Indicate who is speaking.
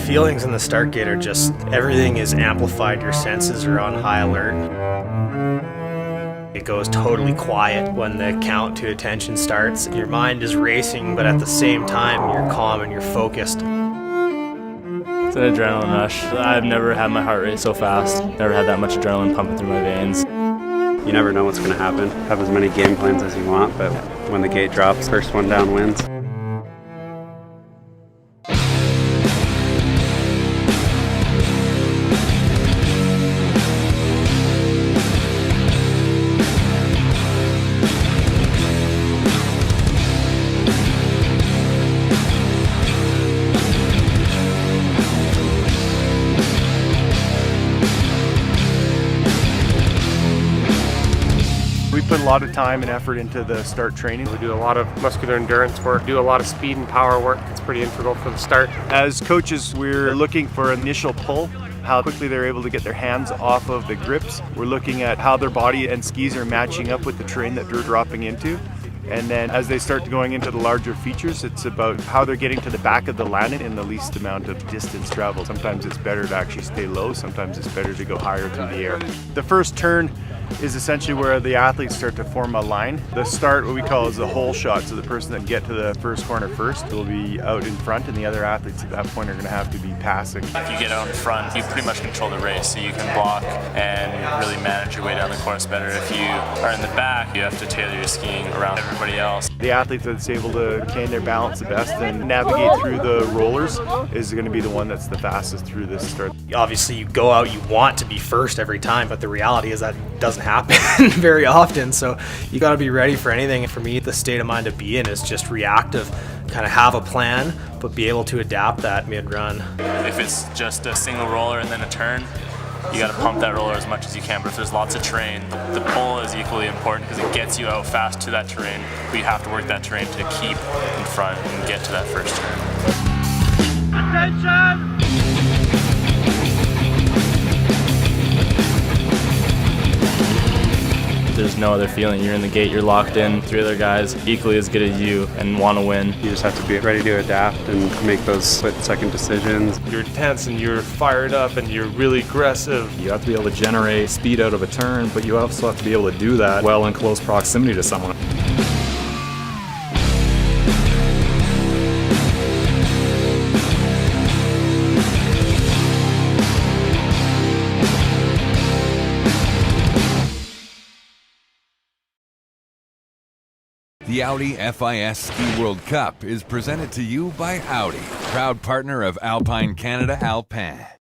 Speaker 1: feelings in the start gate are just, everything is amplified. Your senses are on high alert. It goes totally quiet when the count to attention starts. Your mind is racing, but at the same time, you're calm and you're focused.
Speaker 2: It's an adrenaline rush. I've never had my heart rate so fast. Never had that much adrenaline pumping through my veins.
Speaker 3: You never know what's going to happen. Have as many game plans as you want, but when the gate drops, first one down wins.
Speaker 4: We put a lot of time and effort into the start training.
Speaker 5: We do a lot of muscular endurance work, do a lot of speed and power work. It's pretty integral for the start.
Speaker 4: As coaches, we're looking for initial pull, how quickly they're able to get their hands off of the grips. We're looking at how their body and skis are matching up with the terrain that they're dropping into. And then as they start going into the larger features, it's about how they're getting to the back of the landing in the least amount of distance traveled. Sometimes it's better to actually stay low, sometimes it's better to go higher through the air. The first turn is essentially where the athletes start to form a line. The start, what we call, is the hole shot. So the person that get to the first corner first will be out in front, and the other athletes at that point are going to have to be passing.
Speaker 2: If you get out in front, you pretty much control the race, so you can block and really manage your way down the course better. If you are in the back, you have to tailor your skiing around everybody else.
Speaker 4: The athlete that's able to retain their balance the best and navigate through the rollers is going to be the one that's the fastest through this start.
Speaker 1: Obviously, you go out, you want to be first every time, but the reality is that doesn't happen very often. So you got to be ready for anything. And for me, the state of mind to be in is just reactive, kind of have a plan, but be able to adapt that mid-run.
Speaker 2: If it's just a single roller and then a turn, you got to pump that roller as much as you can. But if there's lots of terrain, the pull is equally important because it gets you out fast to that terrain. But you have to work that terrain to keep in front and get to that first turn.
Speaker 6: Attention!
Speaker 2: There's no other feeling. You're in the gate, you're locked in. Three other guys equally as good as you and want to win.
Speaker 3: You just have to be ready to adapt and make those split-second decisions.
Speaker 7: You're tense and you're fired up and you're really aggressive.
Speaker 8: You have to be able to generate speed out of a turn, but you also have to be able to do that well in close proximity to someone.
Speaker 9: The Audi FIS Ski World Cup is presented to you by Audi, proud partner of Alpine Canada Alpin.